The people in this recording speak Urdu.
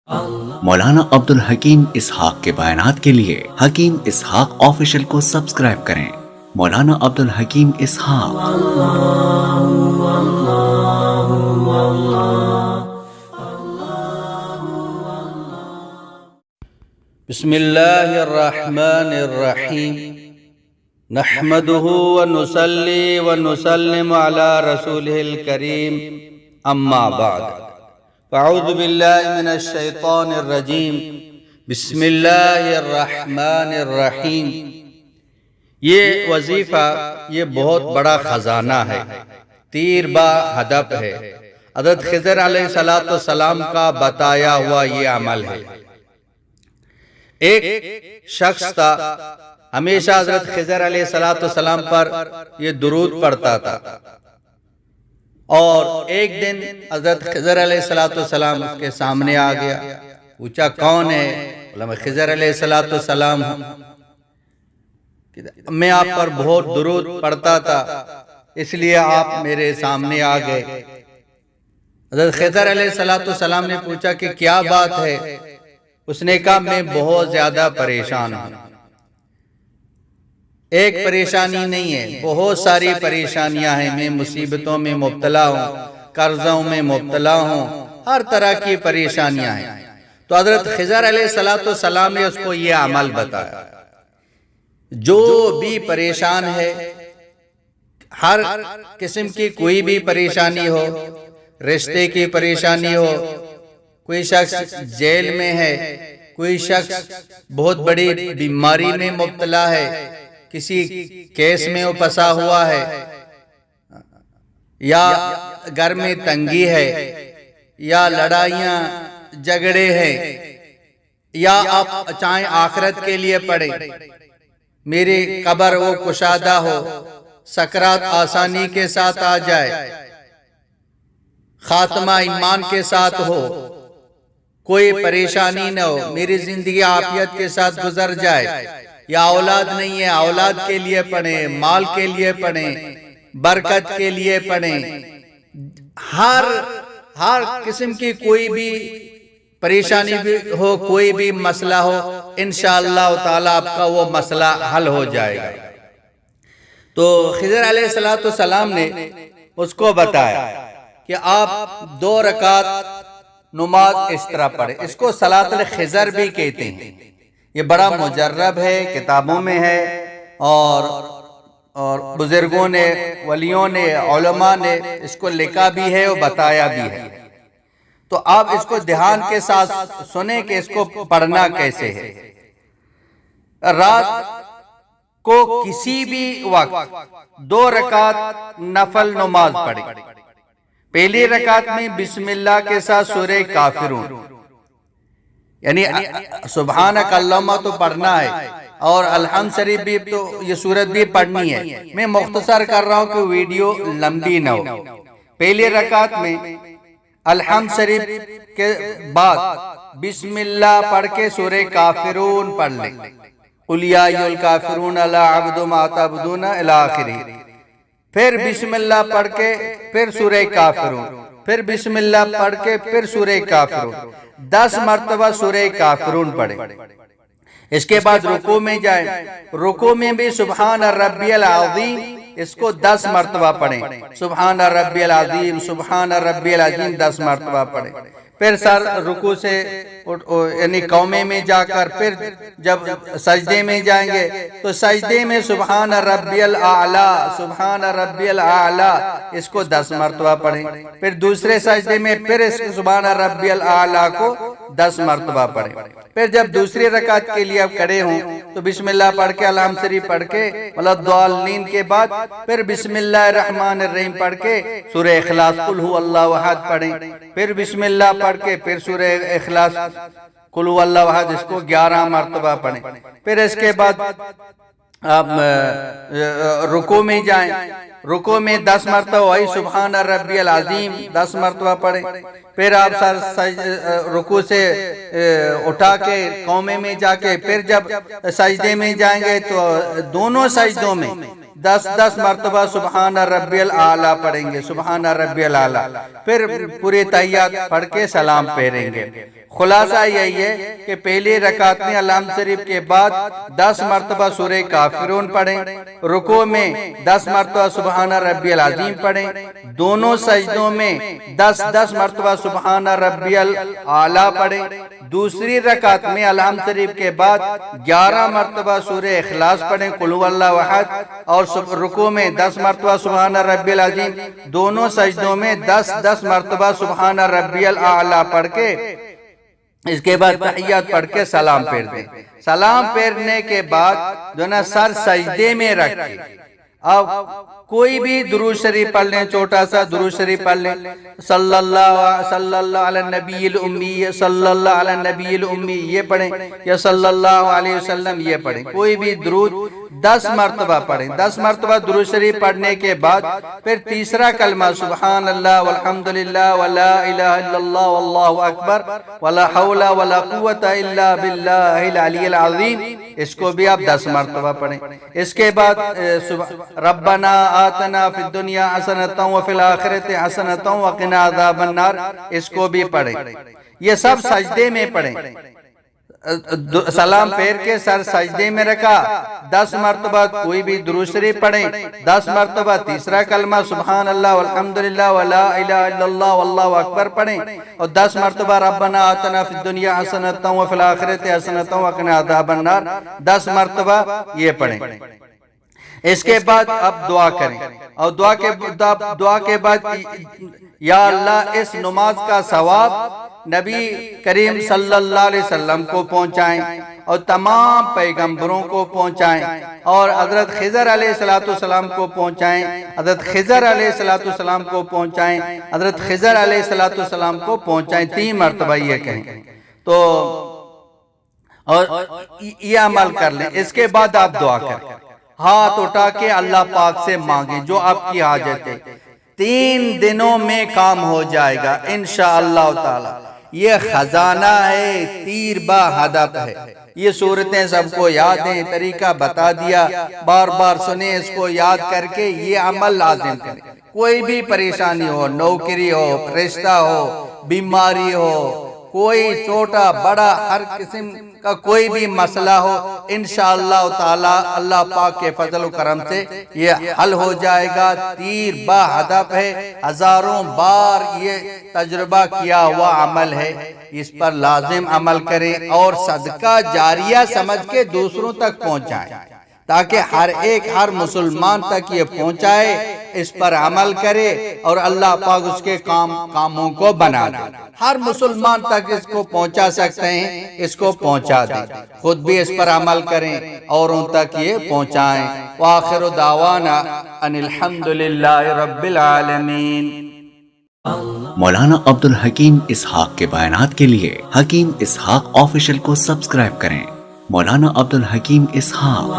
مولانا عبدالحکیم اسحاق کے بیانات کے لیے حکیم اسحاق آفیشل کو سبسکرائب کریں۔ مولانا عبدالحکیم اسحاق۔ بسم اللہ الرحمن الرحیم نحمده ونصلی ونسلم علی رسولہ الکریم اما بعد فاعوذ باللہ من الشیطان الرجیم بسم اللہ الرحمن الرحیم۔ یہ وظیفہ یہ بہت بڑا خزانہ ہے، تیر با ہدف ہے۔ حضرت خضر علیہ السلام کا بتایا ہوا یہ عمل ہے۔ ایک شخص تھا، ہمیشہ حضرت خضر علیہ السلام پر یہ درود پڑھتا تھا، اور ایک دن حضرت خضر علیہ السلام اس کے سامنے آ گیا، پوچھا کون ہے؟ بولا میں خضر علیہ السلام ہوں، میں آپ پر بہت درود پڑھتا تھا اس لیے آپ میرے سامنے آ گئے۔ حضرت خضر علیہ السلام نے پوچھا کہ کیا بات ہے؟ اس نے کہا میں بہت زیادہ پریشان ہوں۔ ایک پریشانی نہیں ہے، بہت ساری پریشانیاں ہیں، میں مصیبتوں میں مبتلا ہوں، قرضوں میں مبتلا ہوں، ہر طرح کی پریشانیاں ہیں۔ تو حضرت خضر علیہ السلام نے اس کو یہ عمل بتایا، جو بھی پریشان ہے، ہر قسم کی کوئی بھی پریشانی ہو، رشتے کی پریشانی ہو، کوئی شخص جیل میں ہے، کوئی شخص بہت بڑی بیماری میں مبتلا ہے، کسی کیس میں وہ پھنسا ہوا ہے، یا گھر میں تنگی ہے، یا لڑائیاں جھگڑے ہیں، یا آپ چاہیں آخرت کے لیے پڑھیں، میری قبر وہ کشادہ ہو، سکرات آسانی کے ساتھ آ جائے، خاتمہ ایمان کے ساتھ ہو، کوئی پریشانی نہ ہو، میری زندگی عافیت کے ساتھ گزر جائے، یا اولاد نہیں ہے، اولاد کے لیے پڑھیں، مال کے لیے پڑھیں، برکت کے لیے پڑھیں، ہر قسم کی کوئی بھی پریشانی بھی ہو، کوئی بھی مسئلہ ہو، انشاءاللہ تعالیٰ آپ کا وہ مسئلہ حل ہو جائے گا۔ تو خضر علیہ السلام نے اس کو بتایا کہ آپ 2 رکعت نماز اس طرح پڑھیں، اس کو صلاۃ الخضر بھی کہتے ہیں۔ یہ بڑا مجرب ہے، کتابوں میں ہے، اور بزرگوں نے، ولیوں نے، علماء نے اس کو لکھا بھی ہے اور بتایا بھی ہے۔ تو آپ اس کو دھیان کے ساتھ سنیں کہ اس کو پڑھنا کیسے ہے۔ رات کو کسی بھی وقت 2 رکعت نفل نماز پڑھیں۔ پہلی رکعت میں بسم اللہ کے ساتھ سورہ کافرون، یعنی سبحانک اللہم تو پڑھنا ہے، اور الحمد شریف بھی تو یہ سورت بھی پڑھنی ہے۔ میں مختصر کر رہا ہوں کہ ویڈیو لمبی نہ ہو۔ پہلی رکعت میں الحمد شریف کے بعد بسم اللہ پڑھ کے سورہ کافرون پڑھ لیں، قل یا ایھا الکافرون لا اعبد ما تعبدون الی آخرہ، پھر بسم اللہ پڑھ کے پھر سورہ کافرون، پھر بسم اللہ پڑھ کے پھر سورہ کافرون، 10 مرتبہ سورہ کافرون پڑھیں۔ اس کے بعد رکوع میں جائیں، رکوع میں بھی سبحان ربی العظیم اس کو 10 مرتبہ پڑھیں، سبحان ربی العظیم، سبحان ربی العظیم 10 مرتبہ پڑھیں۔ پھر سر رکوع سے یعنی قومے میں جا کر پھر جب سجدے میں جائیں گے تو سجدے میں سبحان ربی الاعلی، سبحان ربی الاعلی اس کو 10 مرتبہ پڑھیں۔ پھر دوسرے سجدے میں پھر اس سبحان ربی الاعلی کو 10 مرتبہ پڑھیں۔ پھر جب دوسری رکعت کے لیے اب کھڑے ہوں تو بسم اللہ پڑھ کے الحمد شریف پڑھ کے وَلَا-الضَّالِّينَ کے بعد پھر بسم اللہ الرحمن الرحیم پڑھ کے سورہ اخلاص قل هو اللہ احد پڑھیں، پھر بسم اللہ پڑھ کے پھر سورہ اخلاص قل هو اللہ احد اس کو 11 مرتبہ پڑھیں۔ پھر اس کے بعد آپ رکوع میں جائیں، رکوع میں 10 مرتبہ وہی سبحان ربی العظیم 10 مرتبہ پڑھیں۔ پھر آپ رکوع سے اٹھا کے قومے میں جا کے پھر جب سجدے میں جائیں گے تو دونوں سجدوں میں 10 مرتبہ سبحان ربی الاعلیٰ پڑھیں گے، سبحان ربی الاعلیٰ، پھر پورے تحیات پڑھ کے سلام پھیریں گے۔ خلاصہ یہی ہے کہ پہلی رکعت میں الحمد شریف کے بعد 10 مرتبہ سورہ کافرون پڑھیں، رکوع میں 10 مرتبہ سبحان ربی العظیم پڑھیں، دونوں سجدوں میں 10 مرتبہ سبحان ربی الاعلیٰ پڑھیں، دوسری رکعت میں الحمد شریف کے بعد 11 مرتبہ سورہ اخلاص پڑھیں قل هو اللہ احد، اور رکوع میں 10 مرتبہ سبحان ربی العظیم، دونوں سجدوں میں 10 مرتبہ سبحان ربی الاعلیٰ پڑھ کے اس کے بعد تحیات پڑھ کے سلام پھیر دیں۔ سلام پھیرنے کے بعد جو نا سر سجدے میں رکھ کے اب کوئی بھی درود شریف پڑھ لیں، چھوٹا سا درود شریف پڑھ لیں، صلی اللہ علی النبی الامی، صلی اللہ علی النبی الامی یہ پڑھیں، یا صلی اللہ علیہ وسلم یہ پڑھیں، کوئی بھی درود 10 مرتبہ پڑھیں۔ 10 مرتبہ درود شریف پڑھنے کے بعد پھر تیسرا کلمہ سبحان اللہ والحمدللہ ولا الہ الا اللہ واللہ اکبر ولا حول ولا قوت الا باللہ العلی العظیم، اس کو بھی آپ 10 مرتبہ پڑھیں۔ اس کے بعد ربنا آتنا فی الدنیا حسنۃ وفی الآخرۃ حسنۃ وقنا عذاب النار، اس کو بھی پڑھیں۔ یہ سب سجدے میں پڑھیں، سلام پھیر کے سر سجدے میں رکھا، 10 مرتبہ کوئی بھی درود شریف پڑھیں، 10 مرتبہ تیسرا کلمہ سبحان اللہ والحمدللہ ولا الہ الا اللہ واللہ اکبر پڑھیں، اور 10 مرتبہ ربنا آتنا فی الدنیا حسنۃ وفی الآخرۃ حسنۃ وقنا عذاب النار 10 مرتبہ یہ پڑھیں۔ اس کے بعد اب دعا کریں، اور دعا کے بعد یا اللہ اس نماز کا ثواب نبی کریم صلی اللہ علیہ وسلم کو پہنچائیں اور تمام پیغمبروں کو پہنچائیں، اور حضرت خضر علیہ السلام کو پہنچائیں، حضرت خضر علیہ السلام کو پہنچائیں، حضرت خضر علیہ السلام کو پہنچائیں، 3 مرتبہ یہ کہیں تو، اور یہ عمل کر لیں۔ اس کے بعد آپ دعا کریں، ہاتھ اٹھا کے اللہ پاک سے مانگیں جو آپ کی حاجت ہے، 3 دنوں میں کام ہو جائے گا انشاءاللہ تعالی۔ یہ خزانہ ہے، تیر با ہدف ہے۔ یہ صورتیں سب کو یاد ہیں، طریقہ بتا دیا، بار بار سنیں، اس کو یاد کر کے یہ عمل لازم کریں۔ کوئی بھی پریشانی ہو، نوکری ہو، رشتہ ہو، بیماری ہو، کوئی چھوٹا بڑا ہر قسم کا کوئی بھی مسئلہ ہو، انشاءاللہ تعالی اللہ پاک کے فضل و کرم سے یہ حل ہو جائے گا۔ تیر با ہدف ہے، ہزاروں بار یہ تجربہ کیا ہوا عمل ہے، اس پر لازم عمل کریں اور صدقہ جاریہ سمجھ کے دوسروں تک پہنچائیں، تاکہ ہر مسلمان تک یہ پہنچائے، اس پر عمل کرے اور اللہ پاک اس کے کاموں کو بنا دے۔ ہر مسلمان تک اس کو پہنچا سکتے ہیں، اس کو پہنچا دیں، خود بھی اس پر عمل کریں اوروں تک یہ پہنچائیں۔ وآخر دعوانا ان الحمدللہ رب العالمین۔ مولانا عبدالحکیم اسحاق کے بیانات کے لیے حکیم اسحاق آفیشل کو سبسکرائب کریں۔ مولانا عبدالحکیم اسحاق